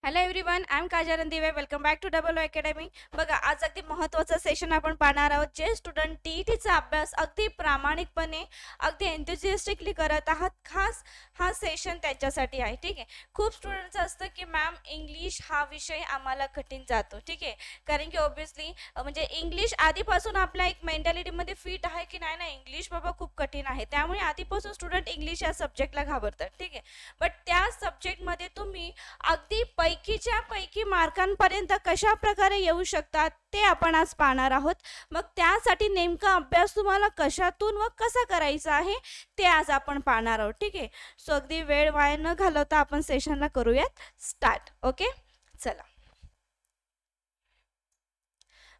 Hello everyone, I am Kajal Randive. Welcome back to Double Academy. बघा, आज अगदी महत्त्वाचं सेशन आपण पाहणार आहोत. जे स्टुडंट टीईटीचा अभ्यास अगदी प्रामाणिकपणे, अगदी एन्थुसियास्टिकली करत आहात, खास हा सेशन त्यांच्यासाठी आहे. ठीक आहे. खूप स्टुडंटचं असतं की मॅम इंग्लिश हा विषय आम्हाला कठीण जातो. ठीक आहे, कारण की ऑब्व्हियसली म्हणजे इंग्लिश आधीपासून आपल्या एक मेंटॅलिटीमध्ये फिट आहे की नाही इंग्लिश बाबा खूप कठीण आहे, त्यामुळे आधीपासून स्टुडंट इंग्लिश या सब्जेक्टला घाबरतात. ठीक आहे, बट त्या सब्जेक्टमध्ये तुम्ही अगदी पैकीच्या पैकी मार्कांपर्यंत कशा प्रकारे येऊ शकतात ते आपण आज पाहणार आहोत. मग त्यासाठी नेमका अभ्यास तुम्हाला कशातून व कसा करायचा आहे ते आज आपण पाहणार आहोत. ठीक आहे, सो अगदी वेळ वाया न घालवता आपण सेशनला करूयात स्टार्ट. ओके, चला.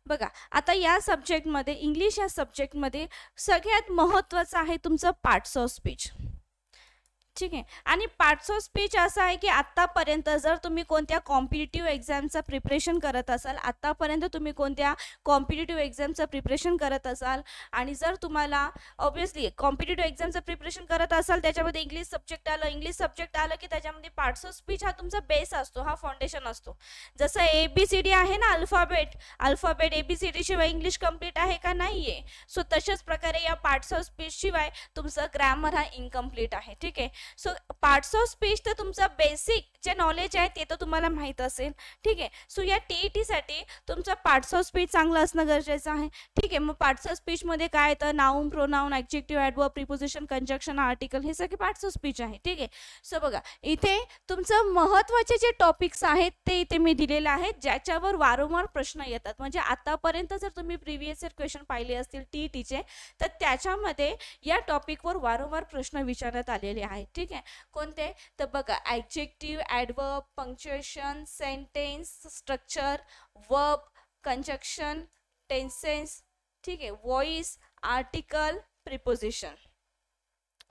बघा, आता या सब्जेक्टमध्ये, इंग्लिश या सब्जेक्टमध्ये सगळ्यात महत्त्वाचं आहे तुमचं पार्ट्स ऑफ स्पीच. ठीक आहे, आणि पार्ट्स ऑफ स्पीच असं आहे की आत्तापर्यंत जर तुम्ही कोणत्या कॉम्पिटिटिव्ह एक्झामचं प्रिपरेशन करत असाल, आत्तापर्यंत तुम्ही कोणत्या कॉम्पिटिटिव्ह एक्झामचं प्रिपरेशन करत असाल, आणि जर तुम्हाला ऑब्व्हियसली कॉम्पिटिटिव्ह एक्झामचं प्रिपरेशन करत असाल, त्याच्यामध्ये इंग्लिश सब्जेक्ट आलं की त्याच्यामध्ये पार्ट्स ऑफ स्पीच हा तुमचा बेस असतो, हा फाउंडेशन असतो. जसं ABCD आहे ना, अल्फाबेट ABCD शिवाय इंग्लिश कम्प्लीट आहे का? नाही आहे. सो तशाच प्रकारे या पार्ट्स ऑफ स्पीच शिवाय तुमचं ग्रामर हा इनकम्प्लीट आहे. ठीक आहे, सो पार्ट्स ऑफ स्पीच तर तुमचं बेसिक जे नॉलेज आहे ते तर तुम्हाला माहीत असेल. ठीक आहे, सो या टीईटीसाठी तुमचं पार्ट्स ऑफ स्पीच चांगलं असणं गरजेचं आहे. ठीक आहे, मग पार्ट्स ऑफ स्पीचमध्ये काय येतं? Noun, pronoun, adjective, adverb, preposition, conjunction, article, हे सगळे पार्ट्स ऑफ स्पीच आहे. ठीक आहे, सो बघा, इथे तुमचं महत्त्वाचे जे टॉपिक्स आहेत ते इथे मी दिलेले आहेत, ज्याच्यावर वारंवार प्रश्न येतात. म्हणजे आतापर्यंत जर तुम्ही प्रिव्हियस इयर क्वेश्चन पाहिले असतील टीईटीचे, तर त्याच्यामध्ये या टॉपिकवर वारंवार प्रश्न विचारण्यात आलेले आहेत. ठीक आहे, कोणते? तर बघा, adjective, adverb, punctuation, sentence structure, verb, conjunction, tenses, ठीक आहे, व्हॉइस, आर्टिकल, प्रिपोजिशन,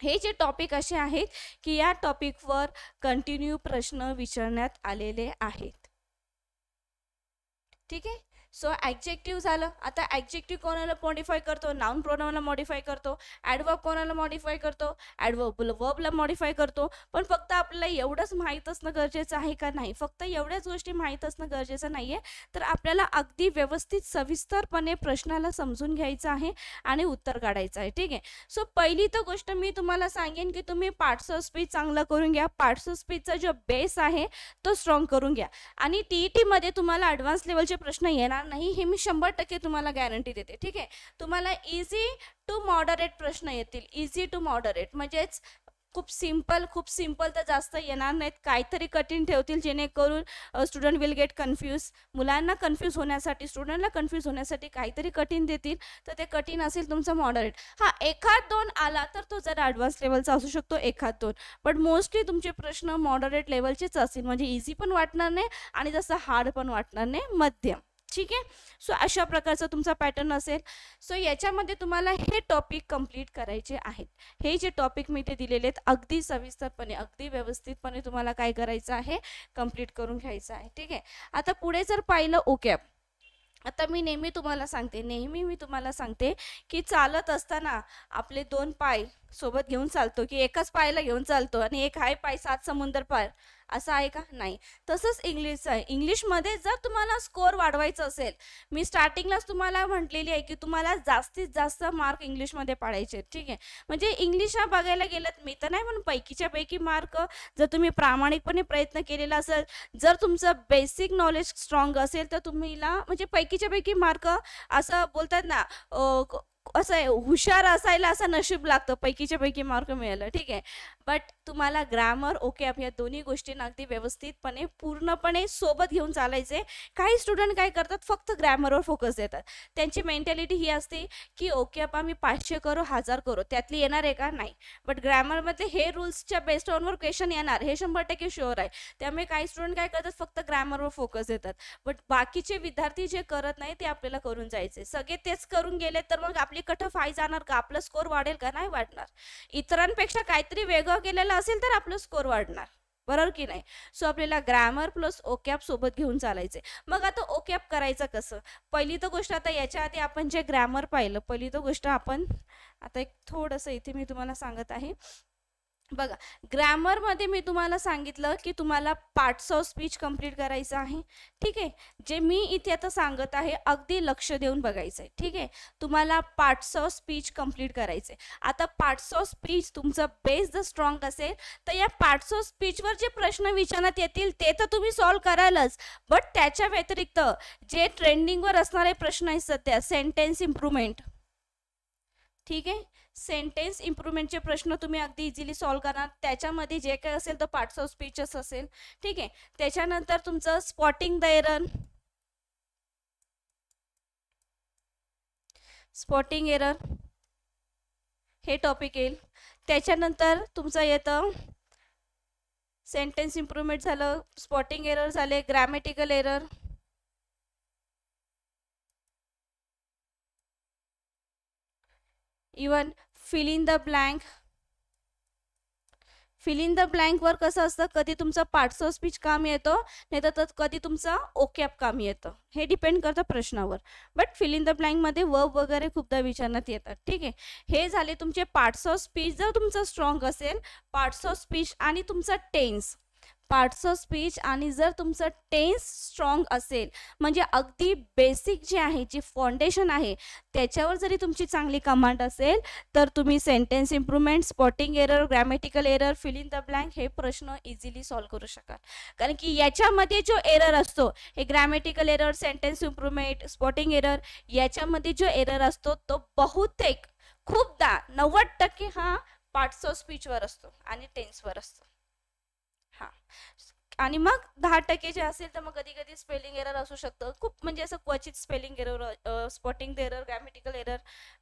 हे जे टॉपिक असे आहेत की या टॉपिकवर कंटिन्यू प्रश्न विचारण्यात आलेले आहेत. ठीक आहे, सो ॲडजेक्टिव्ह झालं. आता ॲडजेक्टिव्ह कोणाला मॉडिफाय करतो? नाउन प्रोनाउनला मॉडिफाय करतो. ॲडवर्ब कोणाला मॉडिफाय करतो? वर्बला मॉडिफाय करतो. पण फक्त आपल्याला एवढंच माहीत असणं गरजेचं आहे का? नाही, फक्त एवढ्याच गोष्टी माहीत असणं गरजेचं नाही आहे, तर आपल्याला अगदी व्यवस्थित सविस्तरपणे प्रश्नाला समजून घ्यायचं आहे आणि उत्तर काढायचं आहे. ठीक आहे, सो पहिली तर गोष्ट मी तुम्हाला सांगेन की तुम्ही पार्ट्स ऑफ स्पीच चांगलं करून घ्या. पार्ट्स ऑफ स्पीचचा जो बेस आहे तो स्ट्रॉंग करून घ्या, आणि टीईटीमध्ये तुम्हाला ॲडव्हान्स लेवलचे प्रश्न येणार नाही, हे मी 100% तुम्हाला गॅरंटी देते. ठीक आहे, तुम्हाला इझी टू मॉडरेट प्रश्न येतील. इझी टू मॉडरेट म्हणजेच खूप सिंपल तर जास्त येणार नाहीत. काहीतरी कठीण ठेवतील जेणेकरून स्टुडंट विल गेट कन्फ्यूज. मुलांना कन्फ्यूज होण्यासाठी, स्टुडंटला कन्फ्यूज होण्यासाठी काहीतरी कठीण देतील, तर ते कठीण असेल तुमचं मॉडरेट. हा, एखाद दोन आला तर तो जरा ॲडव्हान्स लेवलचा असू शकतो, एखाद दोन, बट मोस्टली तुमचे प्रश्न मॉडरेट लेवलचेच असतील. म्हणजे इझी पण वाटणार नाही आणि जसं हार्ड पण वाटणार नाही, मध्यम. ठीक आहे, सो अशा प्रकारचा तुमचा पॅटर्न असेल. सो याच्यामध्ये तुम्हाला हे टॉपिक कंप्लीट करायचे आहेत. हे जे टॉपिक मी ते दिलेले आहेत अगदी सविस्तरपणे, अगदी व्यवस्थितपणे तुम्हाला काय करायचं आहे? कंप्लीट करून घ्यायचं आहे. ठीक आहे, आता पुढे जर पाहिलं ओकॅब. आता मी नेहमी तुम्हाला सांगते की चालत असताना आपले दोन पाय सोबत घेऊन चालतो की एकाच पायाला घेऊन चालतो आणि एक आहे पाय सात समुंदर पार, असं आहे का? नाही. तसंच इंग्लिशचं आहे. इंग्लिशमध्ये जर तुम्हाला स्कोअर वाढवायचं असेल, मी स्टार्टिंगलाच तुम्हाला म्हटलेली आहे की तुम्हाला जास्तीत जास्त मार्क इंग्लिशमध्ये पाडायचे. ठीक आहे, म्हणजे इंग्लिशला बघायला गेलं, मी तर नाही म्हणून पैकीच्या पैकी मार्क जर तुम्ही प्रामाणिकपणे प्रयत्न केलेला असेल, जर तुमचं बेसिक नॉलेज स्ट्रॉंग असेल, तर तुम्हाला म्हणजे पैकीच्या पैकी मार्क, असं बोलतात ना, असं आहे, हुशार असायला असं नशीब लागतं, पैकीच्या पैकी मार्क मिळालं. ठीक आहे, बट तुम्हाला ग्रामर ओके या दोन्ही गोष्टींना अगदी व्यवस्थितपणे पूर्णपणे सोबत घेऊन चालायचे. काही स्टुडंट काय करतात, फक्त ग्रॅमरवर फोकस देतात. त्यांची मेंटॅलिटी ही असते की ओके आपा मी 500 करो 1000 करो, त्यातली येणार आहे का? नाही. बट ग्रॅमरमध्ये हे रूल्सच्या बेस्ड ऑनवर क्वेश्चन येणार, हे 100% शुअर आहे. त्यामुळे काही स्टुडंट काय करतात, फक्त ग्रॅमरवर फोकस देतात. बट बाकीचे विद्यार्थी जे करत नाही ते आपल्याला करून जायचे. सगळे तेच करून गेले तर मग आपली कटऑफ हाय जाणार का? आपलं स्कोअर वाढेल का? नाही वाढणार. इतरांपेक्षा काहीतरी वेगळं केलेलं असेल तर आपलं स्कोअर वाढणार, बरोबर की नाही? सो आपल्याला ग्रॅमर प्लस ओकॅप सोबत घेऊन चालायचे. मग आता ओकॅप करायचं कसं? पहिली तर गोष्ट, आता याच्या आधी आपण जे ग्रॅमर पाहिलं, पहिली तर गोष्ट आपण आता एक थोडंसं इथे मी तुम्हाला सांगत आहे बघा, ग्रॅमरमध्ये मी तुम्हाला सांगितलं की तुम्हाला पार्ट्स ऑफ स्पीच कंप्लीट करायचं आहे. ठीक आहे, जे मी इथे आता सांगत आहे अगदी लक्ष देऊन बघायचं आहे. ठीक आहे, तुम्हाला पार्ट्स ऑफ स्पीच कंप्लीट करायचं आहे. आता पार्ट्स ऑफ स्पीच तुमचा बेस जर स्ट्रॉंग असेल तर या पार्ट्स ऑफ स्पीचवर जे प्रश्न विचारण्यात येतील ते तर तुम्ही सॉल्व करालच, बट त्याच्या व्यतिरिक्त जे ट्रेंडिंगवर असणारे प्रश्न आहेत सध्या, सेंटेन्स इम्प्रूव्हमेंट, ठीक आहे, सेंटेन्स इम्प्रूव्हमेंटचे प्रश्न तुम्ही अगदी इझिली सॉल्व करणार. त्याच्यामध्ये जे काय असेल तर पार्ट्स ऑफ स्पीचच असेल. ठीक आहे, त्याच्यानंतर तुमचं spotting the error, spotting error हे टॉपिक येईल. त्याच्यानंतर तुमचं येतं सेंटेन्स इम्प्रूव्हमेंट झालं, स्पॉटिंग एरर झाले, grammatical error, even fill in the blank. Fill in the ब्लँकवर कसं असतं, कधी तुमचं पार्ट्स ऑफ स्पीच काम येतं, नाही तर कधी तुमचं ओकॅप काम येतं, हे डिपेंड करतं प्रश्नावर. बट फिल इन द ब्लँकमध्ये वर्ब वगैरे खूपदा विचारण्यात येतात. ठीक आहे, हे झाले तुमचे पार्ट्स ऑफ स्पीच. जर तुमचं स्ट्रॉंग असेल पार्ट्स ऑफ स्पीच आणि तुमचा टेन्स, पार्ट्स ऑफ स्पीच आणि जर तुमचं टेन्स स्ट्रॉंग असेल, म्हणजे अगदी बेसिक जे आहे, जे फाउंडेशन आहे त्याच्यावर जरी तुमची चांगली कमांड असेल तर तुम्ही sentence improvement, spotting error, grammatical error, fill in the blank हे प्रश्न इझिली सॉल्व करू शकाल. कारण की याच्यामध्ये जो एरर असतो, हे grammatical error, sentence improvement, spotting error, याच्यामध्ये जो एरर असतो तो बहुतेक खूपदा 90% हा पार्ट्स ऑफ स्पीचवर असतो आणि टेन्सवर असतो. हां, आणि मग 10% जे असेल तर मग कधी कधी स्पेलिंग एरर असू शकतं, खूप म्हणजे असं क्वचित spelling error, spotting error, grammatical error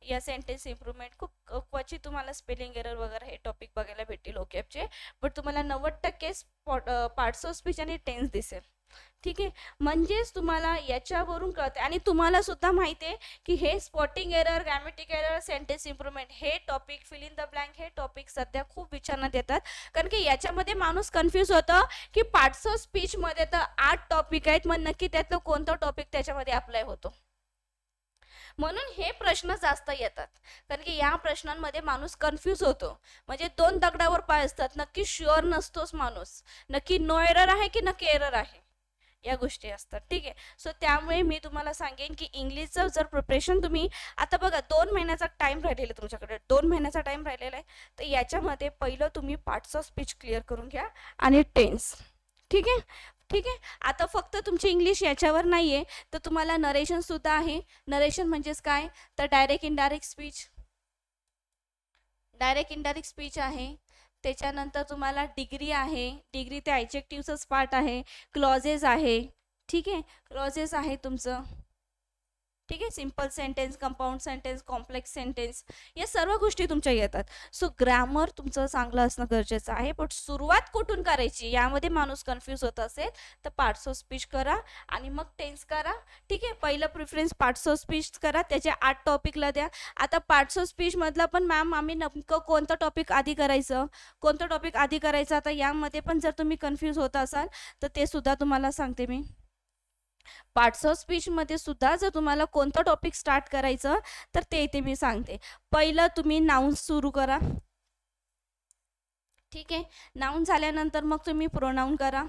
या सेंटेन्स इम्प्रूव्हमेंट, खूप क्वचित तुम्हाला स्पेलिंग एरर वगैरे हे टॉपिक बघायला भेटतील ओकॅपचे. बट तुम्हाला 90% पार्ट्स ऑफ स्पीच आणि टेन्स दिसेल. ठीक आहे, म्हणजेच तुम्हाला याच्यावरून कळते. आणि तुम्हाला सुद्धा माहिती आहे की हे spotting error, grammatical error, sentence improvement हे topic, fill in the blank हे टॉपिक सध्या खूप विचारण्यात येतात. कारण की याच्यामध्ये माणूस कन्फ्यूज होतं की पार्ट्स ऑफ स्पीच मध्ये तर 8 टॉपिक आहेत, मग नक्की त्यातलं कोणतं टॉपिक त्याच्यामध्ये अप्लाय होतो. म्हणून हे प्रश्न जास्त येतात, कारण की या प्रश्नांमध्ये माणूस कन्फ्यूज होतो. म्हणजे 2 दगडावर पाय असतात, नक्की शुअर नसतोच माणूस, नक्की नो एरर आहे की नक्की एरर आहे, या गोष्टी असतात. ठीक आहे, सो त्यामुळे मी तुम्हाला सांगेन की इंग्लिशचं जर प्रिपरेशन तुम्ही आता बघा 2 महिन्याचा टाइम राहिलेला तुमच्याकडे, 2 महिन्याचा टाइम राहिलेला आहे, तर याच्यामध्ये पहिलं तुम्ही पार्ट्स ऑफ स्पीच क्लिअर करून घ्या आणि टेन्स. ठीक आहे, ठीक आहे. आता फक्त तुमची इंग्लिश याच्यावर नाही आहे, तर तुम्हाला नरेशन सुद्धा आहे. नरेशन म्हणजेच काय, तर direct indirect speech, direct indirect speech आहे. त्याच्यानंतर तुम्हाला डिग्री आहे, डिग्री ते ॲडजेक्टिव्हचंच पार्ट आहे, क्लॉजेस आहे. ठीक आहे, क्लॉजेस आहे तुमचं. ठीक आहे, simple sentence, compound sentence, complex sentence, या सर्व गोष्टी तुमच्या येतात. सो ग्रामर तुमचं चांगलं असणं गरजेचं आहे. पण सुरुवात कुठून करायची यामध्ये माणूस कन्फ्यूज होत असेल तर पार्ट्स ऑफ स्पीच करा आणि मग टेन्स करा. ठीक आहे, पहिलं प्रिफरन्स पार्ट्स ऑफ स्पीच करा, त्याचे 8 टॉपिकला द्या. आता पार्ट्स ऑफ स्पीच मधला पण मॅम आम्ही नेमकं कोणतं टॉपिक आधी करायचं, कोणतं टॉपिक आधी करायचं, आता यामध्ये पण जर तुम्ही कन्फ्यूज होत असाल तर ते सुद्धा तुम्हाला सांगते मी. पार्ट्स ऑफ स्पीच मध्ये सुद्धा जर तुम्हाला कोणतं टॉपिक स्टार्ट करायचं तर ते इथे मी सांगते. पहिलं तुम्ही नाउन सुरू करा. ठीक आहे, नाउन झाल्यानंतर मग तुम्ही प्रोनाउन करा.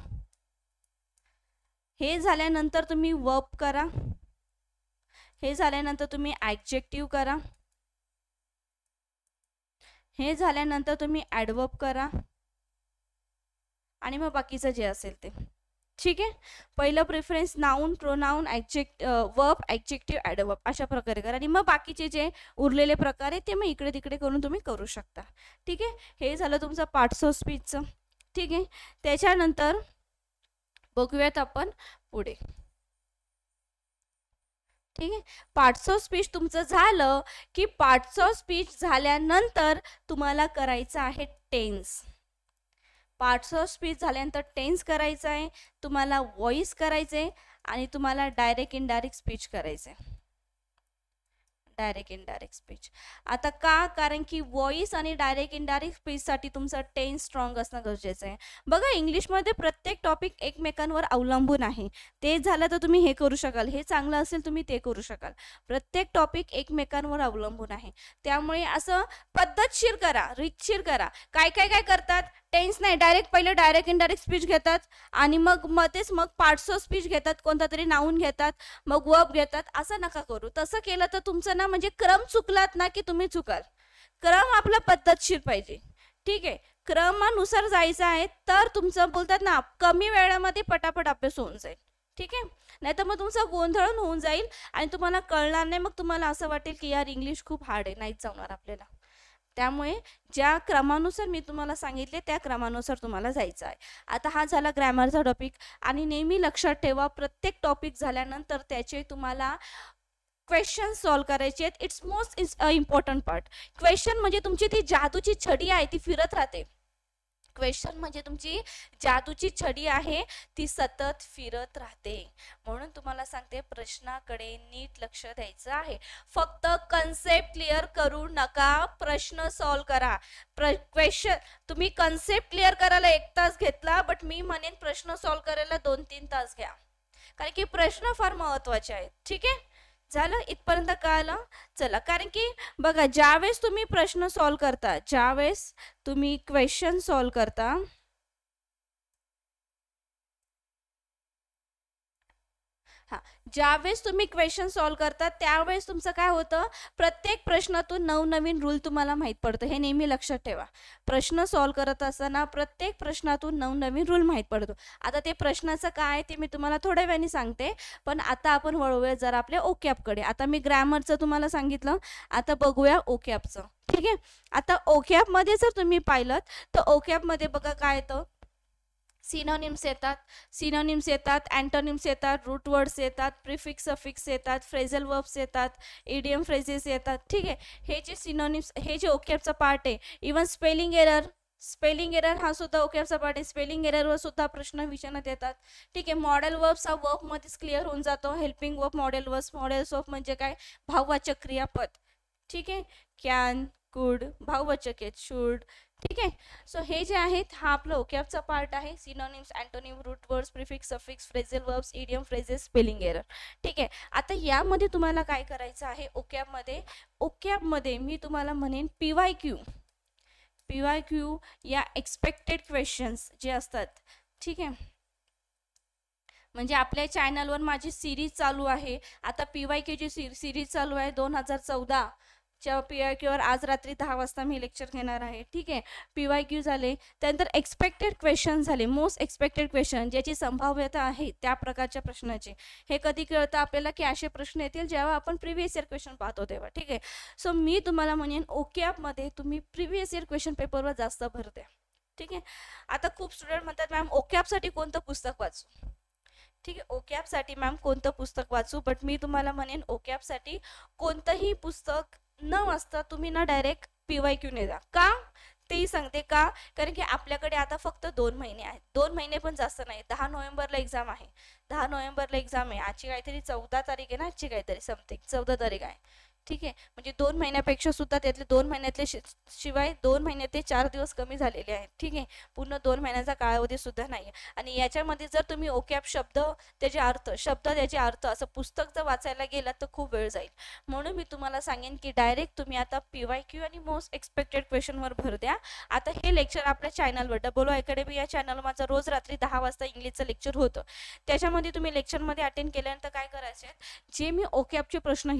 हे झाल्यानंतर तुम्ही वर्ब करा. हे झाल्यानंतर तुम्ही ॲडजेक्टिव्ह करा. हे झाल्यानंतर तुम्ही ॲडवर्ब करा आणि मग बाकीचं जे असेल ते. ठीक आहे, पहिलं preference noun, pronoun, verb, adjective, adverb अशा प्रकारे करा आणि मग बाकीचे जे उरलेले प्रकार आहेत ते मग इकडे तिकडे करून तुम्ही करू शकता. ठीक आहे, हे झालं तुमचं पार्ट्स ऑफ स्पीचचं. ठीक आहे, त्याच्यानंतर बघूयात आपण पुढे. ठीक आहे, पार्ट्स ऑफ स्पीच तुमचं झालं की पार्ट्स ऑफ स्पीच झाल्यानंतर तुम्हाला करायचं आहे टेन्स. पार्ट्स ऑफ स्पीच झाल्यानंतर टेन्स करायचं आहे, तुम्हाला व्हॉइस करायचं आहे आणि तुम्हाला डायरेक्ट इनडायरेक्ट स्पीच करायचं आहे. Direct indirect speech. आता का? कारण की व्हॉइस आणि डायरेक्ट इनडायरेक्ट स्पीचसाठी तुमचं टेन्स स्ट्रॉंग असणं गरजेचं आहे. बघा इंग्लिशमध्ये प्रत्येक टॉपिक एकमेकांवर अवलंबून आहे. ते झालं तर तुम्ही हे करू शकाल, हे चांगलं असेल तुम्ही ते करू शकाल. प्रत्येक टॉपिक एकमेकांवर अवलंबून आहे. त्यामुळे असं पद्धतशीर करा, रीतशीर करा. काय काय काय करतात, टेन्स नाही, डायरेक्ट पहिले डायरेक्ट इनडायरेक्ट स्पीच घेतात आणि मग मग पार्ट्स ऑफ स्पीच घेतात, कोणता तरी नाऊन घेतात, मग वर्ब घेतात. असं नका करू. तसं केलं तर तुमचं ना म्हणजे क्रम चुकलात ना की तुम्ही चुकाल. क्रम आपला पद्धतशीर पाहिजे. ठीक आहे, क्रमानुसार जायचं आहे तर तुमचं बोलतात ना कमी वेळामध्ये पटापट अभ्यास होऊन जाईल. ठीक आहे, नाही तर मग तुमचा गोंधळून होऊन जाईल आणि तुम्हाला कळणार नाही. मग तुम्हाला असं वाटेल की यार इंग्लिश खूप हार्ड आहे, नाहीच जमणार आपल्याला. त्यामुळे ज्या क्रमानुसार मी तुम्हाला सांगितले त्या क्रमानुसार तुम्हाला जायचं आहे. आता हा झाला ग्रॅमरचा टॉपिक. आणि नेहमी लक्षात ठेवा, प्रत्येक टॉपिक झाल्यानंतर त्याचे तुम्हाला क्वेश्चन सॉल्व करायचे आहेत. It's most important part. Question म्हणजे तुमची ती जादूची छडी आहे, ती फिरत राहते. क्वेश्चन म्हणजे तुमची जादूची छडी आहे, ती सतत फिरत राहते. म्हणून तुम्हाला सांगते प्रश्नाकडे नीट लक्ष द्यायचं आहे. फक्त कन्सेप्ट क्लिअर करू नका, प्रश्न सॉल्व करा. क्वेश्चन तुम्ही कन्सेप्ट क्लिअर करायला 1 तास घेतला, बट मी म्हणेन प्रश्न सॉल्व करायला 2-3 तास घ्या, कारण की प्रश्न फार महत्वाचे आहेत. ठीक आहे, झालं इथपर्यंत कळलं. चला, कारण की बघा ज्यावेळेस तुम्ही प्रश्न सॉल्व करता, ज्यावेळेस तुम्ही क्वेश्चन सॉल्व करता, ज्यावेळेस तुम्ही क्वेश्चन सॉल्व करता त्यावेळेस तुमचं काय होतं, प्रत्येक प्रश्नातून नवनवीन रूल तुम्हाला माहीत पडतं. हे नेहमी लक्षात ठेवा. प्रश्न सॉल्व करत असताना प्रत्येक प्रश्नातून नवनवीन रूल माहीत पडतो. आता ते प्रश्नाचं काय ते मी तुम्हाला थोड्या वेळाने सांगते, पण आता आपण वळूया जरा आपल्या ओकॅबकडे. आता मी ग्रॅमरचं तुम्हाला सांगितलं, आता बघूया ओकॅबचं. ठीक आहे, आता ओकॅबमध्ये जर तुम्ही पाहिलं तर ओकॅबमध्ये बघा काय येतं, सिनोनिम्स येतात, अँटोनिम्स येतात, रूट वर्ड्स येतात, प्रिफिक्स सफिक्स येतात, फ्रेझल वर्ब्स येतात, इडियम फ्रेजेस येतात. ठीक आहे, हे जे सिनोनिम्स, हे जे ओकॅबचा पार्ट आहे. इवन स्पेलिंग एरर हा सुद्धा ओकॅबचा पार्ट आहे. स्पेलिंग एररवर सुद्धा प्रश्न विचारण्यात येतात. ठीक आहे, मॉडेल वर्ब्स हा वर्ब मध्येच क्लिअर होऊन जातो. हेल्पिंग वर्ब, मॉडेल वर्ब म्हणजे काय, भाववाचक क्रियापद. ठीक आहे, कॅन, कुड, भाववाचक आहेत, शुड. ठीक आहे, सो हे जे आहेत हा आपला ओकॅबचा पार्ट आहे. Synonyms, antonym, root words, prefix suffix, phrasal verbs, idiom phrases, spelling error. ठीक आहे, आता यामध्ये तुम्हाला काय करायचं आहे ओकॅबमध्ये मी तुम्हाला म्हणेन PYQ या एक्सपेक्टेड क्वेश्चन्स जे असतात. ठीक आहे, म्हणजे आपल्या चॅनलवर माझी सिरीज चालू आहे. आता PYQ ची सिरीज चालू आहे 2014 च्या PYQ वर. आज रात्री 10 वाजता मी लेक्चर घेणार आहे. ठीक आहे, PYQ झाले, त्यानंतर एक्सपेक्टेड क्वेश्चन झाले. मोस्ट एक्सपेक्टेड क्वेश्चन ज्याची संभाव्यता आहे त्या प्रकारच्या प्रश्नाचे. हे कधी कळतं आपल्याला की असे प्रश्न येतील जेव्हा आपण प्रिव्हियस इयर क्वेश्चन पाहतो तेव्हा. ठीक आहे, सो मी तुम्हाला म्हणेन ओकॅबमध्ये तुम्ही प्रिव्हियस इयर क्वेश्चन पेपरवर जास्त भर द्या. ठीक आहे, आता खूप स्टुडंट म्हणतात मॅम ओकॅबसाठी कोणतं पुस्तक वाचू. ठीक आहे, ओकॅबसाठी मॅम कोणतं पुस्तक वाचू, बट मी तुम्हाला म्हणेन ओकॅबसाठी कोणतंही पुस्तक न वाचता तुम्ही ना डायरेक्ट PYQ ने जा. का तेही सांगते का, कारण की आपल्याकडे आता फक्त 2 महिने आहेत. 2 महिने पण जास्त नाही. 10 नोव्हेंबरला एक्झाम आहे. 10 नोव्हेंबरला एक्झाम आहे. आजची काहीतरी 14 तारीख आहे ना, आजची काहीतरी समथिंग 14 तारीख आहे. ठीक आहे, म्हणजे 2 महिन्यापेक्षा सुद्धा त्यातले 2 महिन्यातले शिवाय 2 महिन्यात 4 दिवस कमी झालेले आहेत. ठीक आहे, पूर्ण 2 महिन्याचा कालावधी सुद्धा नाही. आणि याच्यामध्ये जर तुम्ही ओकॅब शब्द त्याचे अर्थ असं पुस्तक जर वाचायला गेलात तर खूप वेळ जाईल. म्हणून मी तुम्हाला सांगेन की डायरेक्ट तुम्ही आता PYQ आणि मोस्ट एक्सपेक्टेड क्वेश्चनवर भर द्या. आता हे लेक्चर आपल्या चॅनलवर डबल अकॅडमी या चॅनल माझं रोज रात्री 10 वाजता इंग्लिशचं लेक्चर होतं. त्याच्यामध्ये तुम्ही लेक्चरमध्ये अटेंड केल्यानंतर काय करायचे, जे मी ओकॅबचे प्रश्न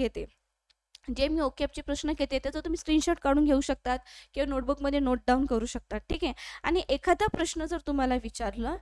घेते त्याचा तुम्ही स्क्रीनशॉट काढून घेऊ शकतात किंवा नोटबुकमध्ये नोट डाऊन करू शकतात. ठीक आहे, आणि एखादा प्रश्न जर तुम्हाला विचारलं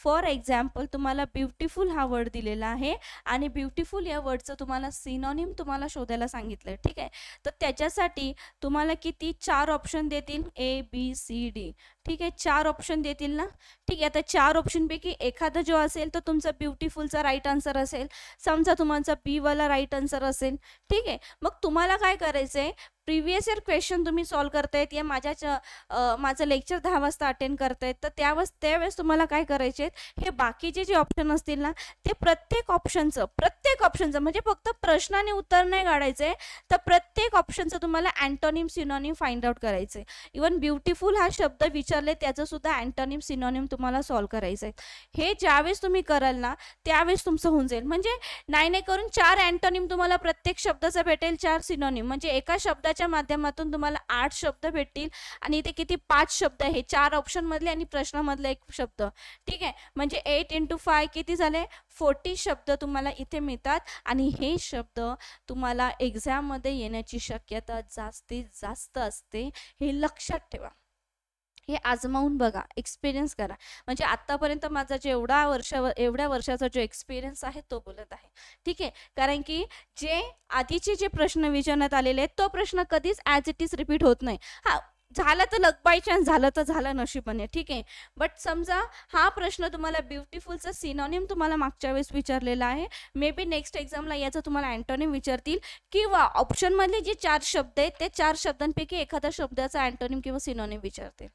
फॉर एक्झाम्पल तुम्हाला ब्युटिफुल हा वर्ड दिलेला आहे आणि ब्युटिफुल या वर्डचं तुम्हाला सिनोनिम तुम्हाला शोधायला सांगितलं. ठीक आहे, तर त्याच्यासाठी तुम्हाला किती 4 ऑप्शन देतील, ABCD. ठीक आहे, 4 ऑप्शन देतील ना. ठीक आहे, आता 4 ऑप्शनपैकी एखादा जो असेल तो तुमचा ब्युटिफुलचा राईट आन्सर असेल. समजा तुमचा B वाला राईट आन्सर असेल. ठीक आहे, मग तुम्हाला काय करायचंय, प्रिव्हियस इयर क्वेश्चन तुम्ही सॉल्व करतायत या माझं लेक्चर 10 वाजता अटेंड करतायत, तर त्यावेळेस तुम्हाला काय करायचे, हे बाकीचे जे ऑप्शन असतील ना, ते प्रत्येक ऑप्शनचं म्हणजे फक्त प्रश्नाने उत्तर नाही काढायचे, तर प्रत्येक ऑप्शनचं तुम्हाला अँटोनिम सिनोनिम फाइंड आउट करायचे. इवन ब्युटिफुल हा शब्द विचारले त्याचं सुद्धा अँटोनिम सिनोनिम तुम्हाला सॉल्व करायचं आहे. हे ज्यावेळेस तुम्ही कराल ना, त्यावेळेस तुमचं होऊन जाईल. म्हणजे नाही करून 4 अँटोनिम तुम्हाला प्रत्येक शब्दाचा भेटेल, 4 सिनोनिम, म्हणजे एका शब्दाच्या माध्यमातून तुम्हाला 8 शब्द भेटतील. आणि इथे किती 5 शब्द आहे, 4 ऑप्शन मधले आणि प्रश्नामधले एक शब्द. ठीक आहे, म्हणजे 8 × 5 किती झाले, 40 शब्द तुम्हाला इथे मिळतात. आणि हे शब्द तुम्हाला एक्झाम मध्ये येण्याची शक्यता जास्तीत जास्त असते, हे लक्षात ठेवा. हे आजमावून बघा, एक्सपिरियन्स करा. म्हणजे आतापर्यंत माझा जे एवढ्या वर्षाचा जो एक्सपिरियन्स आहे तो बोलत आहे. ठीक आहे, कारण की जे आधीचे जे प्रश्न विचारण्यात आलेले आहेत तो प्रश्न कधीच ॲज इट इज रिपीट होत नाही. हा झालं तर लक बाय चान्स, झालं तर झालं नशिबाने. ठीक आहे, बट समजा हा प्रश्न तुम्हाला ब्युटिफुलचा सिनोनिम तुम्हाला मागच्या वेळेस विचारलेला आहे, मे बी नेक्स्ट एक्झामला याचं तुम्हाला अँटोनिम विचारतील, किंवा ऑप्शनमधले जे 4 शब्द आहेत ते 4 शब्दांपैकी एखाद्या शब्दाचा अँटोनिम किंवा सिनोनिम विचारतील.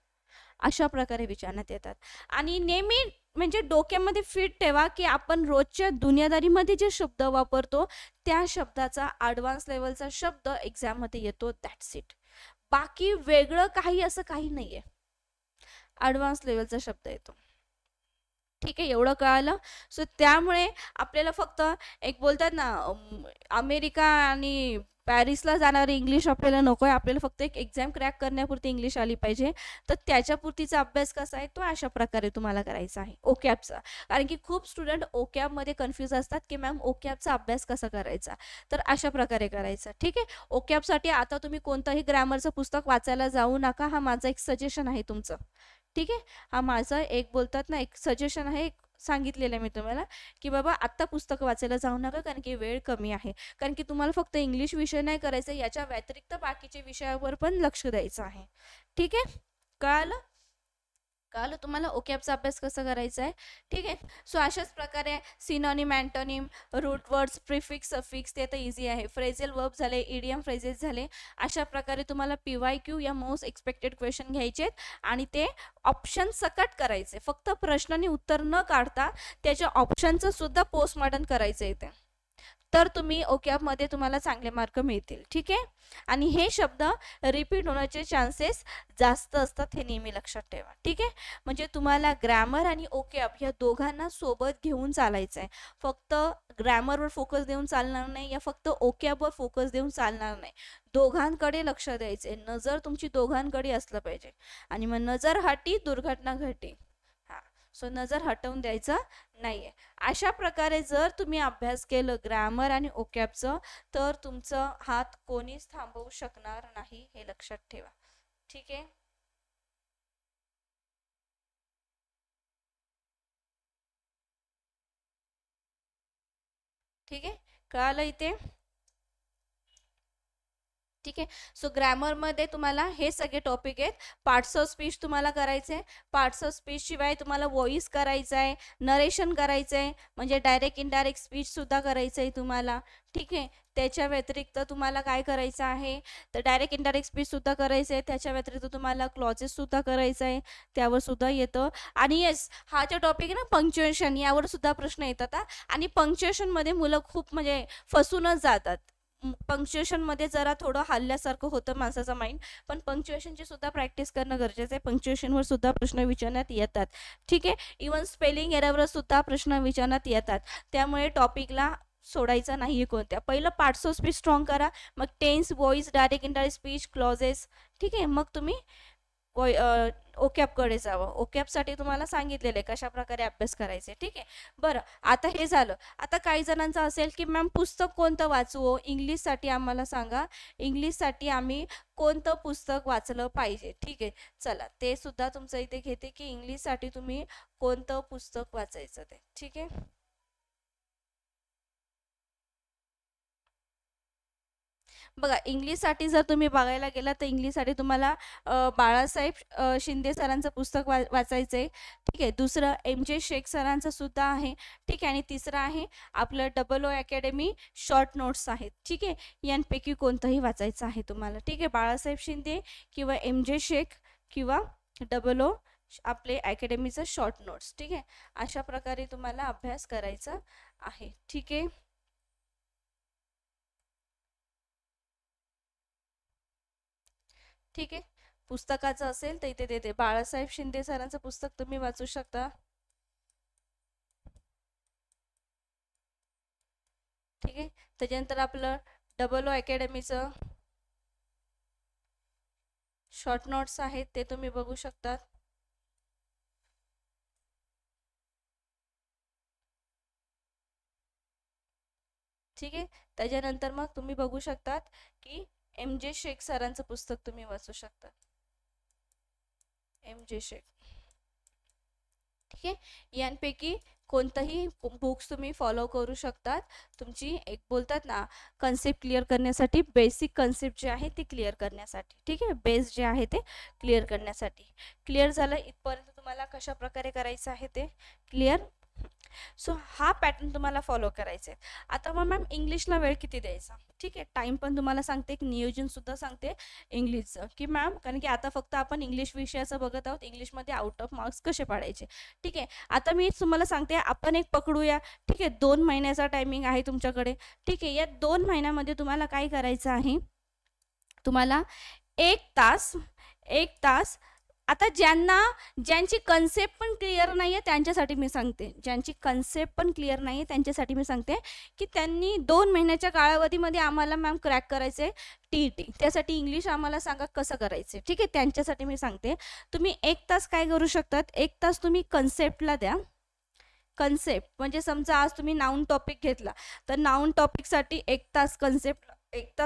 अशा प्रकारे विचारण्यात येतात. आणि नेहमी म्हणजे डोक्यामध्ये फिट ठेवा की आपण रोजच्या दुनियादारीमध्ये जे शब्द वापरतो त्या शब्दाचा ॲडव्हान्स लेवलचा शब्द एक्झाममध्ये येतो, दॅट्स इट. बाकी वेगळं काही असं काही नाही आहे, ॲडव्हान्स लेवलचा शब्द येतो. ठीक आहे, एवढं कळालं. सो त्यामुळे आपल्याला फक्त एक बोलतात ना, अमेरिका आणि पॅरिसला जाणारी इंग्लिश आपल्याला नको आहे. आपल्याला फक्त एक एक्झाम क्रॅक करण्यापुरती इंग्लिश आली पाहिजे. तर त्याच्यापुरतीचा अभ्यास कसा आहे तो अशा प्रकारे तुम्हाला करायचा आहे ओकॅबचा. कारण की खूप स्टुडंट ओकॅबमध्ये कन्फ्यूज असतात की मॅम ओकॅबचा अभ्यास कसा करायचा, तर अशा प्रकारे करायचा. ठीक आहे, ओकॅबसाठी आता तुम्ही कोणतंही ग्रॅमरचं पुस्तक वाचायला जाऊ नका, हा माझा एक सजेशन आहे तुमचं. ठीक आहे, हा माझं एक बोलतात ना एक सजेशन आहे, एक सांगितलेलं आहे मी तुम्हाला की बाबा आत्ता पुस्तकं वाचायला जाऊ नका, कारण की वेळ कमी आहे. कारण की तुम्हाला फक्त इंग्लिश विषय नाही करायचा, याच्या व्यतिरिक्त बाकीच्या विषयावर पण लक्ष द्यायचं आहे. ठीक आहे, कळालं तुम्हाला ओकॅबचा अभ्यास कसा करायचा आहे. ठीक आहे, सो अशाच प्रकारे synonym, antonym, root words, prefix, suffix ते तर इझी आहे. फ्रेझल वर्ब झाले, इडियम फ्रेजेस झाले. अशा प्रकारे तुम्हाला PYQ या मोस्ट एक्सपेक्टेड क्वेश्चन घ्यायचे आणि ते ऑप्शन सकट करायचे. फक्त प्रश्नाने उत्तर न काढता त्याच्या ऑप्शनचं सुद्धा पोस्टमॉर्टम करायचं इथे, तर तुम्ही ओकॅबमध्ये तुम्हाला चांगले मार्क मिळतील. ठीक आहे, आणि हे शब्द रिपीट होण्याचे चान्सेस जास्त असतात, हे नेहमी लक्षात ठेवा. ठीक आहे, म्हणजे तुम्हाला ग्रॅमर आणि ओकॅब या दोघांना सोबत घेऊन चालायचं आहे. फक्त ग्रॅमरवर फोकस देऊन चालणार नाही, या फक्त ओकॅबवर फोकस देऊन चालणार नाही. दोघांकडे लक्ष द्यायचे, नजर तुमची दोघांकडे असलं पाहिजे. आणि मग नजर हटी दुर्घटना घटी. सो नजर हटवून द्यायचं नाहीये. अशा प्रकारे जर तुम्ही अभ्यास केलं ग्रॅमर आणि ओकॅबचं, तर तुमचं हात कोणीच थांबवू शकणार नाही, हे लक्षात ठेवा. ठीक आहे, ठीक आहे, कळालं इथे. ठीक आहे, सो ग्रॅमरमध्ये तुम्हाला हे सगळे टॉपिक आहेत. पार्ट्स ऑफ स्पीच तुम्हाला करायचे आहे. पार्ट्स ऑफ स्पीच शिवाय तुम्हाला व्हॉइस करायचं आहे, नरेशन करायचं आहे, म्हणजे डायरेक्ट इनडायरेक्ट स्पीच सुद्धा करायचं आहे तुम्हाला. ठीक आहे, त्याच्या व्यतिरिक्त तुम्हाला काय करायचं आहे, तर डायरेक्ट इनडायरेक्ट स्पीच सुद्धा करायचं आहे. त्याच्या व्यतिरिक्त तुम्हाला क्लॉजेस सुद्धा करायचं आहे, त्यावर सुद्धा येतं. आणि येस, हा जो टॉपिक आहे ना पंक्च्युएशन, यावर सुद्धा प्रश्न येतात. आणि पंक्च्युएशनमध्ये मुलं खूप म्हणजे फसूनच जातात. पंक्च्युएशनमध्ये जरा थोडं हल्ल्यासारखं होतं माणसाचा माइंड, पण पंक्च्युएशनची सुद्धा प्रॅक्टिस करणं गरजेचं आहे. पंक्च्युएशनवर सुद्धा प्रश्न विचारण्यात येतात. ठीक आहे, इवन स्पेलिंग एररवर सुद्धा प्रश्न विचारण्यात येतात. त्यामुळे टॉपिकला सोडायचा नाही आहे कोणत्या. पहिलं पार्ट्स ऑफ स्पीच स्ट्रॉंग करा, मग tense, voice, direct indirect speech, clauses. ठीक आहे, मग तुम्ही ओकॅबकडे जावं. ओकॅबसाठी तुम्हाला सांगितलेलं आहे कशा प्रकारे अभ्यास करायचे. ठीक आहे, बरं आता हे झालं. आता काही जणांचं असेल की मॅम पुस्तक कोणतं वाचू, इंग्लिशसाठी आम्हाला सांगा, इंग्लिशसाठी आम्ही कोणतं पुस्तक वाचलं पाहिजे. ठीक आहे, चला ते सुद्धा तुमचं इथे घेते की इंग्लिशसाठी तुम्ही कोणतं पुस्तक वाचायचं ते. ठीक आहे, बघा, इंग्लिशसाठी जर तुम्ही बघायला गेला तर इंग्लिशसाठी तुम्हाला बाळासाहेब शिंदे सरांचं पुस्तक वाचायचं आहे. ठीक आहे. दुसरं MJ शेख सरांचं सुद्धा आहे. ठीक आहे. आणि तिसरं आहे आपलं WO अकॅडमी शॉर्ट नोट्स आहेत. ठीक आहे. यांपैकी कोणतंही वाचायचं आहे तुम्हाला. ठीक आहे. बाळासाहेब शिंदे किंवा MJ शेख किंवा WO आपले अकॅडमीचं शॉर्ट नोट्स. ठीक आहे. अशा प्रकारे तुम्हाला अभ्यास करायचा आहे. ठीक आहे. ठीक आहे. पुस्तकाचं असेल तर इथे देते. बाळासाहेब शिंदे सरांचं पुस्तक तुम्ही वाचू शकता. ठीक आहे. त्याच्यानंतर आपलं WO अकॅडमीचं शॉर्ट नोट्स आहेत ते तुम्ही बघू शकता. ठीक आहे. त्याच्यानंतर मग तुम्ही बघू शकतात की MJ शेख सरांचं पुस्तक तुम्ही वाचू शकता. MJ शेख. ठीक आहे. यांपैकी कोणतंही बुक्स तुम्ही फॉलो करू शकतात. तुमची एक बोलतात ना कन्सेप्ट क्लिअर करण्यासाठी, बेसिक कन्सेप्ट जे आहे ते क्लिअर करण्यासाठी. ठीक आहे. बेस जे आहे ते क्लिअर करण्यासाठी. क्लिअर झालं इथपर्यंत तुम्हाला कशा प्रकारे करायचं आहे ते क्लिअर. सो हा पॅटर्न तुम्हाला फॉलो करायचा आहे. आता मग मॅम इंग्लिशला वेळ किती द्यायचा. ठीक आहे. टाइम पण तुम्हाला सांगते, एक नियोजन सुद्धा सांगते इंग्लिशचं की मॅम, कारण की आता फक्त आपण इंग्लिश विषयाचं बघत आहोत, इंग्लिशमध्ये आउट ऑफ मार्क्स कसे पाडायचे. ठीक आहे. आता मी तुम्हाला सांगते, आपण एक पकडूया. ठीक आहे. 2 महिन्याचा टायमिंग आहे तुमच्याकडे. ठीक आहे. या 2 महिन्यामध्ये तुम्हाला काय करायचं आहे, तुम्हाला 1 तास आता ज्यांची कन्सेप्ट पण क्लिअर नाही आहे त्यांच्यासाठी मी सांगते, ज्यांची कन्सेप्ट पण क्लिअर नाही आहे त्यांच्यासाठी मी सांगते की त्यांनी 2 महिन्याच्या कालावधीमध्ये आम्हाला मॅम क्रॅक करायचं आहे TET. त्यासाठी इंग्लिश आम्हाला सांगा कसं करायचं आहे. ठीक आहे. त्यांच्यासाठी मी सांगते, तुम्ही 1 तास काय करू शकतात, 1 तास तुम्ही कन्सेप्टला द्या. कन्सेप्ट म्हणजे समजा आज तुम्ही नाऊन टॉपिक घेतला तर नाऊन टॉपिकसाठी 1 तास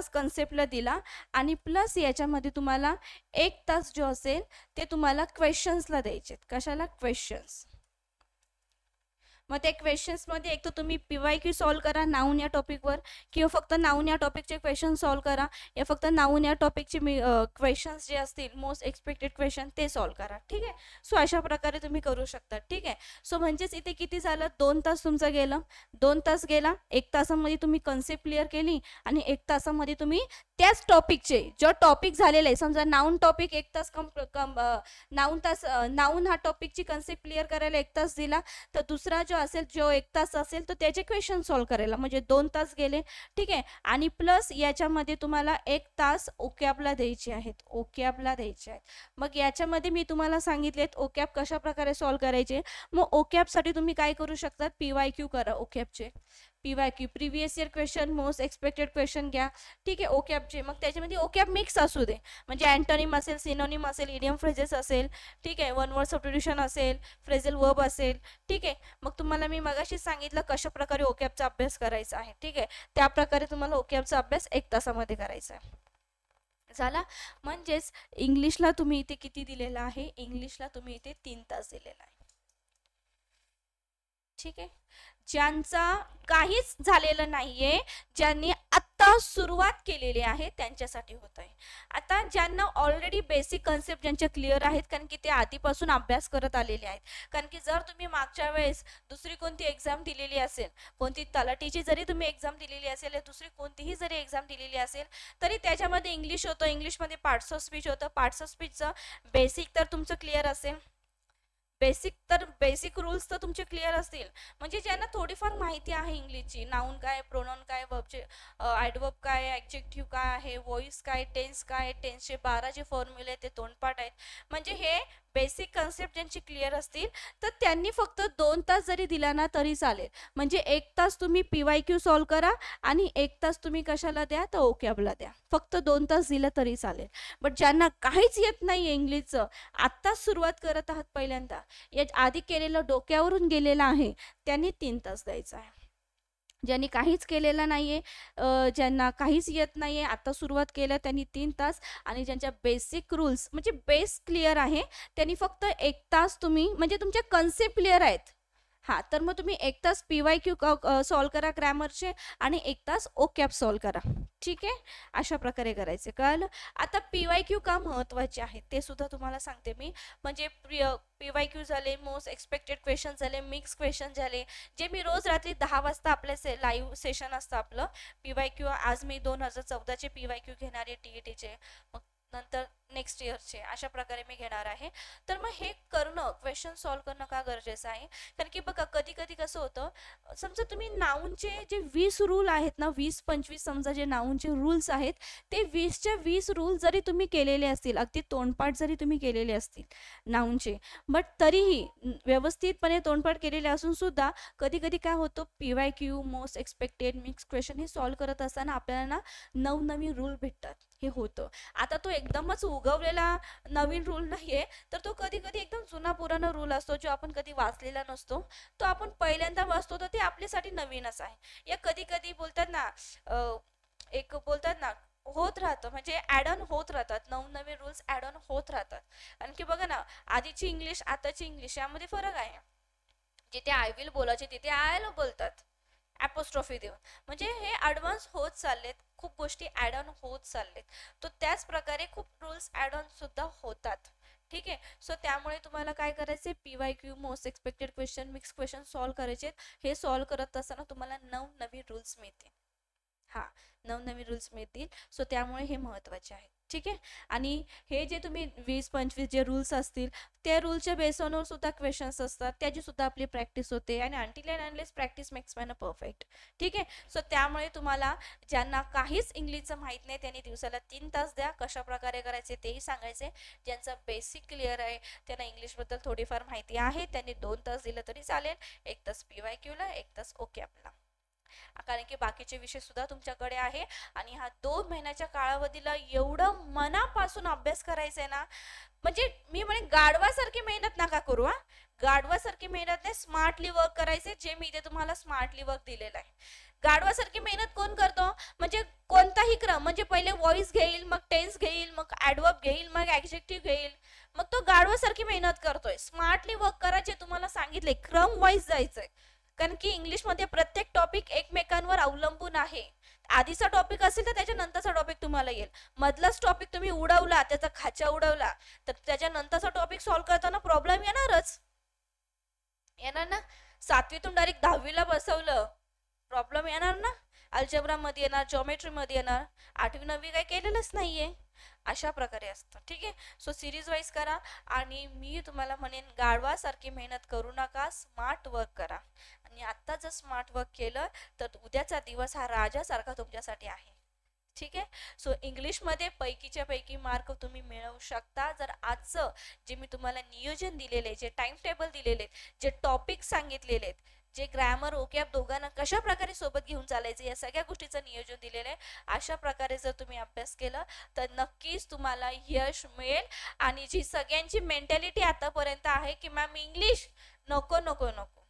कन्सेप्टला दिला आणि प्लस याच्यामध्ये तुम्हाला 1 तास जो असेल ते तुम्हाला क्वेश्चन्सला द्यायचे. कशाला? क्वेश्चन्स. मग त्या क्वेश्चन्समध्ये एक तर तुम्ही PYQ सॉल्व करा नाऊन या टॉपिकवर, किंवा फक्त नाऊन या टॉपिकचे क्वेश्चन सॉल्व करा, या फक्त नाऊन या टॉपिकचे क्वेश्चन्स जे असतील मोस्ट एक्सपेक्टेड क्वेश्चन ते सॉल्व करा. ठीक आहे. सो अशा प्रकारे तुम्ही करू शकता. ठीक आहे. सो म्हणजेच इथे किती झालं, 2 तास तुमचं गेलं. 2 तास गेला, 1 तासामध्ये तुम्ही कन्सेप्ट क्लिअर केली आणि 1 तासामध्ये तुम्ही त्याच टॉपिकचे जो टॉपिक झालेला आहे, समजा नाऊन टॉपिक 1 तास नाऊन हा टॉपिकची कन्सेप्ट क्लिअर करायला 1 तास दिला, तर दुसरा जो असेल जो 1 तास असेल तर त्याचे क्वेश्चन सॉल्व करायला म्हणजे 2 तास गेले. ठीक आहे. आणि प्लस याच्यामध्ये तुम्हाला 1 तास ओकॅबला द्यायचे आहेत. ओकॅबला द्यायचे आहेत. मग याच्यामध्ये मी तुम्हाला सांगितलेत ओकॅब कशा प्रकारे सॉल्व करायचे. मग ओकॅबसाठी तुम्ही काय करू शकतात, PYQ करा. ओकॅबचे PYQ previous year question, most expected question घ्या. ठीक आहे. ओकॅबचे मग त्याच्यामध्ये ओकॅब मिक्स असू दे, म्हणजे अँटोनिम असेल, सिनोनिम असेल, इडियम फ्रेजेस असेल. ठीक आहे. वन वर्ड सबस्टिट्यूशन असेल, फ्रेझल वर्ब असेल. ठीक आहे. मग तुम्हाला मी मगाशी सांगितलं कशा प्रकारे ओकॅबचा अभ्यास करायचा आहे. ठीक आहे. त्या प्रकारे तुम्हाला ओकॅबचा अभ्यास 1 तासामध्ये करायचा आहे. झाला. म्हणजेच इंग्लिशला तुम्ही इथे किती दिलेला आहे, इंग्लिशला तुम्ही इथे 3 तास दिलेला आहे. ठीक आहे. ज्यांचा काहीच झालेलं नाहीये, ज्यांनी आत्ता सुरुवात केलेली आहे त्यांच्यासाठी होत आहे. आता ज्यांना ऑलरेडी बेसिक कन्सेप्ट ज्यांचे क्लिअर आहेत, कारण की ते आधीपासून अभ्यास करत आलेले आहेत. कारण की जर तुम्ही मागच्या वेळेस दुसरी कोणती एक्झाम दिलेली असेल, कोणती तलाठीची जरी तुम्ही एक्झाम दिलेली असेल, दुसरी कोणतीही जरी एक्झाम दिलेली असेल, तरी त्याच्यामध्ये इंग्लिश होतं, इंग्लिशमध्ये पार्ट्स ऑफ स्पीच होतं. पार्ट्स ऑफ स्पीचचं बेसिक तर तुमचं क्लिअर असेल, बेसिक रूल्स तर तुमचे क्लिअर असतील. म्हणजे ज्यांना थोडीफार माहिती आहे इंग्लिशची, नाऊन काय, प्रोनाउन काय, वर्बचे ॲडवर्ब काय, ॲडजेक्टिव्ह काय आहे, व्हॉइस काय, टेन्स काय, टेन्सचे 12 जे फॉर्म्युले आहेत ते तोंडपाठ आहेत. म्हणजे हे बेसिक कन्सेप्ट ज्यांची क्लिअर असतील तर त्यांनी फक्त 2 तास जरी दिला ना तरी चालेल. म्हणजे 1 तास तुम्ही PYQ सॉल्व करा आणि 1 तास तुम्ही कशाला द्या, तर ओकॅबला द्या. फक्त 2 तास दिलं तरी चालेल. बट ज्यांना काहीच येत नाही इंग्लिशचं, आत्ताच सुरुवात करत आहात, पहिल्यांदा या आधी केलेलं डोक्यावरून गेलेलं आहे, त्यांनी 3 तास द्यायचं आहे. ज्यांनी काहीच केलेलं नाहीये, ज्यांना काहीच येत नाहीये, आता सुरुवात केलं, त्यांनी 3 तास. आणि ज्यांच्या बेसिक रूल्स म्हणजे बेस क्लिअर आहे त्यांनी फक्त 1 तास. तुम्ही म्हणजे तुमचे कन्सेप्ट क्लिअर आहेत, हां, तर मग तुम्ही 1 तास पी-वाय-क्यू सॉल्व्ह करा ग्रामरचे आणि 1 तास ओकॅप सॉल्व्ह करा. ठीक आहे? अशा प्रकारे करायचे. कळालं? आता पी-वाय-क्यू का महत्त्वाचे आहेत ते सुद्धा तुम्हाला सांगते मी. म्हणजे पी-वाय-क्यू झाले, मोस्ट एक्सपेक्टेड क्वेश्चन झाले, मिक्स क्वेश्चन झाले, जे मी रोज रात्री 10 वाजता आपल्या लाईव्ह सेशन असतं आपलं पी-वाय-क्यू. आज मी 2014चे पी-वाय-क्यू घेणार आहे टी-ई-टीचे. मग नंतर नेक्स्ट इयरचे अशा प्रकारे मी घेणार आहे. तर मग हे करणं, क्वेश्चन सॉल्व्ह करणं का गरजेचं आहे? कारण की बघा कधी कधी कसं होतं, समजा तुम्ही नाऊनचे जे 20 रूल आहेत ना, 20-25 समजा जे नाऊनचे रूल्स आहेत, ते 20च्या 20 रूल जरी तुम्ही केलेले असतील, अगदी तोंडपाठ जरी तुम्ही केलेले असतील नाऊनचे, बट तरीही व्यवस्थितपणे तोंडपाठ केलेले असून सुद्धा कधी कधी काय होतं, P-Y-Q, most expected, mix question हे सॉल्व्ह करत असताना आपल्याला ना नवनवीन रूल भेटतात. हे होतं. आता तो एकदमच उगवलेला नवीन रूल नाहीये, तर तो कधी कधी एकदम जुना पुराणा रूल असतो जो आपण कधी वाचलेला नसतो, तो आपण पहिल्यांदा वाचतो तर ते आपल्यासाठी नवीनच आहे. या कधी कधी बोलतात ना, एक बोलतात ना, होत राहतं, म्हणजे ऍड ऑन होत राहतात, नवनवीन रूल्स ऍड ऑन होत राहतात. कारण की बघा ना, आधीची इंग्लिश आताची इंग्लिश यामध्ये फरक आहे. जिथे आय विल बोलायचे तिथे आय लो बोलतात ॲपोस्ट्रॉफी देऊन. म्हणजे हे ॲडव्हान्स होत चाललेत, खूप गोष्टी ॲड ऑन होत चाललेत. तो त्याच प्रकारे खूप रूल्स ॲड ऑन सुद्धा होतात. ठीक आहे. सो त्यामुळे तुम्हाला काय करायचे, P-Y-Q, most expected question, mix question solve करायचे. हे सॉल्व्ह करत असताना तुम्हाला नवनवीन रूल्स मिळतील. हां, नवनवीन रूल्स मिळतील. सो त्यामुळे हे महत्त्वाचे आहे. ठीक आहे. आणि हे जे तुम्ही 20-25 जे रूल्स असतील, त्या रूलच्या बेसवर सुद्धा क्वेश्चन्स असतात, त्याची सुद्धा आपली प्रॅक्टिस होते. आणि until and unless practice makes man a perfect. ठीक आहे. सो त्यामुळे तुम्हाला ज्यांना काहीच इंग्लिशचं माहीत नाही त्यांनी दिवसाला 3 तास द्या. कशा प्रकारे करायचे तेही सांगायचे. ज्यांचा बेसिक क्लिअर आहे, त्यांना इंग्लिशबद्दल थोडीफार माहिती आहे, त्यांनी 2 तास दिलं तरी चालेल. 1 तास पी-वाय-क्यूला, 1 तास ओकॅपला. कारण की बाकीचे विषय सुद्धा तुमच्याकडे आहे. आणि हा 2 महिन्याच्या कालावधीला एवढं मनापासून अभ्यास करायचा आहे ना, म्हणजे मी म्हणे गाढवासारखी मेहनत नका करू. हा, गाढवासारखी मेहनत नाही, स्मार्टली वर्क करायचे, जे मी इथे तुम्हाला स्मार्टली वर्क दिलेलं आहे. गाढवासारखी मेहनत कोण करतो, म्हणजे कोणताही क्रम, म्हणजे पहिले व्हॉइस घेईल, मग टेन्स घेईल, मग ॲडवर्ब घेईल, मग ॲडजेक्टिव्ह घेईल, मग तो गाढवासारखी मेहनत करतोय. स्मार्टली वर्क करायचे तुम्हाला सांगितले, क्रम वाईज जायचंय. कारण की इंग्लिशमध्ये प्रत्येक टॉपिक एकमेकांवर अवलंबून आहे. आधीचा टॉपिक असेल तर त्याच्या नंतरचा टॉपिक तुम्हाला येईल. मधलाच टॉपिक तुम्ही उडवला, त्याचा खाचा उडवला, तर त्याच्या नंतरचा टॉपिक सॉल्व्ह करताना प्रॉब्लेम येणारच. येणार ना. 7वीतून डायरेक्ट 10वीला बसवलं, प्रॉब्लेम येणार ना. अल्जेब्रा मध्ये येणार, जॉमेट्री मध्ये येणार. 8वी 9वी काही केलेलंच नाहीये. अशा प्रकारे असतं. ठीक आहे. सो सिरीज वाईज करा. आणि मी तुम्हाला म्हणेन, गाढवासारखी मेहनत करू नका, स्मार्ट वर्क करा. आणि आता जर स्मार्ट वर्क केलं तर उद्याचा दिवस हा राजासारखा तुमच्यासाठी आहे. ठीक आहे. सो इंग्लिशमध्ये पैकीच्या पैकी मार्क तुम्ही मिळवू शकता जर आजचं जे मी तुम्हाला नियोजन दिलेले, जे टाइम टेबल दिलेले, जे टॉपिक सांगितलेले आहेत, जे ग्रॅमर ओकॅप दोघांना कशा प्रकारे सोबत घेऊन चालायचं, या सगळ्या गोष्टीचं नियोजन दिलेलं आहे. अशा प्रकारे जर तुम्ही अभ्यास केला तर नक्कीच तुम्हाला यश मिळेल. आणि जी सगळ्यांची मेंटॅलिटी आतापर्यंत आहे की मॅम इंग्लिश नको नको नको,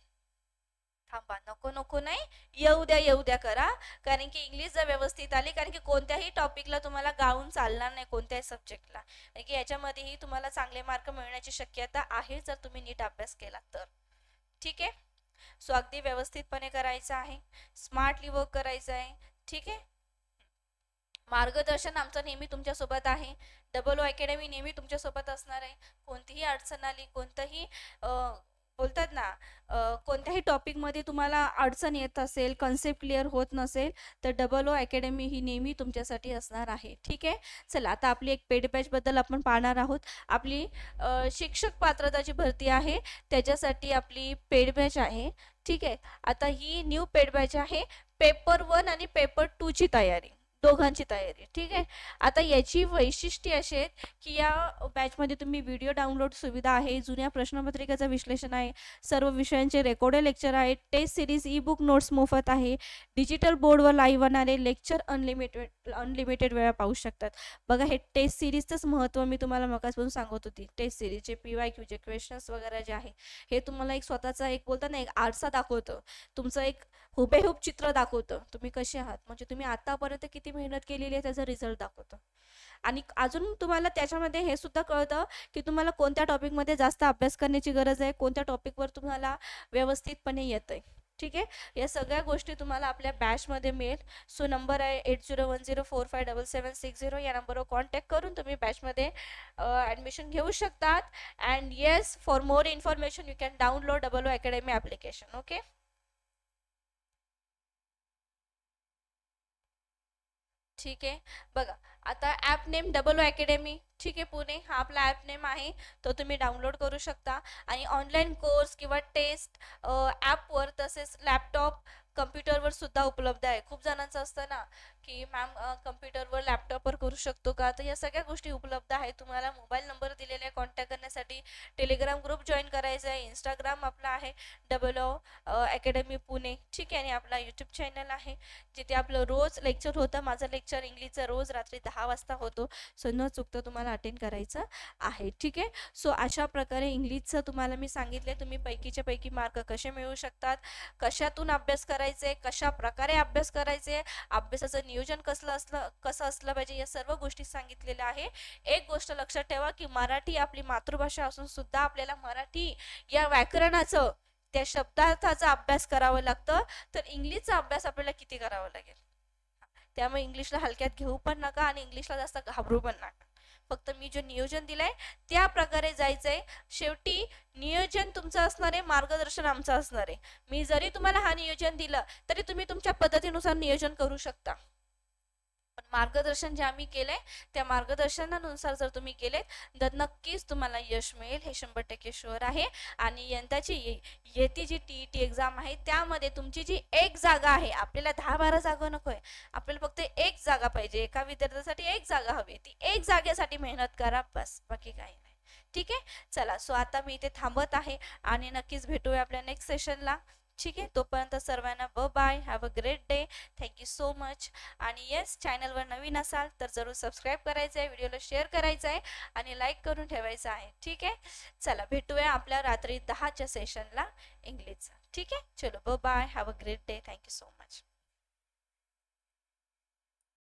थांबा, नको नको नाही, येऊ द्या करा. कारण की इंग्लिश जर व्यवस्थित आली, कारण की कोणत्याही टॉपिकला तुम्हाला गाळून चालणार नाही, कोणत्याही सब्जेक्टला. कारण की याच्यामध्येही तुम्हाला चांगले मार्क मिळण्याची शक्यता आहे जर तुम्ही नीट अभ्यास केला तर. ठीक आहे. सो अगदी व्यवस्थितपणे करायचं आहे, स्मार्टली वर्क करायचं आहे. ठीक आहे. मार्गदर्शन आमचं नेहमी तुमच्यासोबत आहे. डबल ओ अकॅडमी नेहमी तुमच्यासोबत असणार आहे. कोणतीही अडचण आली, कोणतंही बोलतात ना, कोणत्याही टॉपिकमध्ये तुम्हाला अडचण येत असेल, कन्सेप्ट क्लिअर होत नसेल, तर डबल ओ अकॅडमी ही नेहमी तुमच्यासाठी असणार आहे. ठीक आहे. चला, आता आपली एक पेड बॅचबद्दल आपण पाहणार आहोत. आपली शिक्षक पात्रताची भरती आहे, त्याच्यासाठी आपली पेड बॅच आहे. ठीक आहे. आता ही न्यू पेड बॅच आहे. पेपर 1 आणि पेपर 2 ची तयारी, दोघांची तयारी. ठीक आहे. आता याची वैशिष्ट्ये अशी आहेत की या बॅचमध्ये तुम्ही व्हिडिओ डाउनलोड सुविधा आहे, जुन्या प्रश्नपत्रिकेचं विश्लेषण आहे, सर्व विषयांचे रेकॉर्डेड लेक्चर आहेत, test series ebook notes मोफत आहे, डिजिटल बोर्डवर लाईव्ह होणारे लेक्चर अनलिमिटेड वेळा पाहू शकतात. बघा, हे टेस्ट सिरीजचंच महत्त्व मी तुम्हाला मगाचपासून सांगत होती. टेस्ट सिरीजचे पी-वाय-क्यूचे क्वेश्चन्स वगैरे जे आहे, हे तुम्हाला एक स्वतःचा एक बोलता ना, एक आरसा दाखवतं, तुमचं एक हुबेहूब चित्र दाखवतं तुम्ही कसे आहात. म्हणजे तुम्ही आतापर्यंत किती मेहनत केलेली आहे त्याचा रिझल्ट दाखवतं. आणि अजून तुम्हाला त्याच्यामध्ये हे सुद्धा कळतं की तुम्हाला कोणत्या टॉपिकमध्ये जास्त अभ्यास करण्याची गरज आहे, कोणत्या टॉपिकवर तुम्हाला व्यवस्थितपणे येतंय. ठीक आहे, या सगळ्या गोष्टी तुम्हाला आपल्या बॅचमध्ये मिळेल. सो नंबर आहे 8010457760. या नंबरवर कॉन्टॅक्ट करून तुम्ही बॅचमध्ये ॲडमिशन घेऊ शकतात. And yes, for more information you can download WO academy application. Okay, ठीक आहे. बघा, आता ॲप नेम WO अकॅडमी, ठीक आहे, पुणे हा आपला ॲप नेम आहे, तो तुम्ही डाउनलोड करू शकता. आणि ऑनलाईन कोर्स किंवा टेस्ट ॲपवर तसेच लॅपटॉप कम्प्युटरवर सुद्धा उपलब्ध आहे. खूप जणांचं असतं ना की मॅम कम्प्युटरवर लॅपटॉपवर करू शकतो का, तर या सगळ्या गोष्टी उपलब्ध आहेत. तुम्हाला मोबाईल नंबर दिलेला आहे कॉन्टॅक्ट करण्यासाठी. टेलिग्राम ग्रुप जॉईन करायचा आहे. इंस्टाग्राम आपला आहे WO अकॅडमी पुणे, ठीक आहे. आणि आपला यूट्यूब चॅनल आहे जिथे आपलं रोज लेक्चर होतं. माझं लेक्चर इंग्लिशचं रोज रात्री 10 वाजता होतो. सो न चुकता तुम्हाला अटेंड करायचं आहे. ठीक आहे. सो अशा प्रकारे इंग्लिशचं तुम्हाला मी सांगितले तुम्ही पैकीच्या पैकी मार्क कसे मिळवू शकतात, कशातून अभ्यास करायचे, कशा प्रकारे अभ्यास करायचे, अभ्यासाचं नियोजन कसं असलं पाहिजे, या सर्व गोष्टी सांगितलेल्या आहे. एक गोष्ट लक्षात ठेवा की मराठी आपली मातृभाषा असून सुद्धा आपल्याला मराठी या व्याकरणाचं, त्या शब्दार्थाचा अभ्यास करावा लागतं. तर इंग्लिशचा अभ्यास आपल्याला किती करावा लागेल. त्यामुळे इंग्लिशला हलक्यात घेऊ पण नका आणि इंग्लिशला जास्त घाबरू पण नका. फक्त मी जे नियोजन दिलंय त्या प्रकारे जायचंय. शेवटी नियोजन तुमचं असणार आहे, मार्गदर्शन आमचं असणार आहे. मी जरी तुम्हाला हा नियोजन दिलं तरी तुम्ही तुमच्या पद्धतीनुसार नियोजन करू शकता. पण मार्गदर्शन जे आम्ही केलंय त्या मार्गदर्शनानुसार जर तुम्ही केलेत तर नक्कीच तुम्हाला यश मिळेल, हे 100% शुअर आहे. आणि यंदाची येती जी TET एक्झाम आहे त्यामध्ये तुमची जी एक जागा आहे, आपल्याला 10-12 जागा नकोय, आपल्याला फक्त एक जागा पाहिजे. एका विद्यार्थ्यासाठी एक जागा हवी. ती एक जागेसाठी मेहनत करा, बस, बाकी काही नाही. ठीक आहे, चला. सो आता मी इथे थांबत आहे आणि नक्कीच भेटूया आपल्या नेक्स्ट सेशनला. ठीक आहे, तोपर्यंत सर्वांना bye, have a great day, thank you so much. आणि येस, चॅनलवर नवीन असाल तर जरूर सबस्क्राईब करायचं आहे, व्हिडिओला शेअर करायचं आहे आणि लाईक करून ठेवायचं आहे. ठीक आहे, चला भेटूया आपल्या रात्री 10च्या सेशनला इंग्लिशचा. ठीक आहे, चलो bye, have a great day, thank you so much.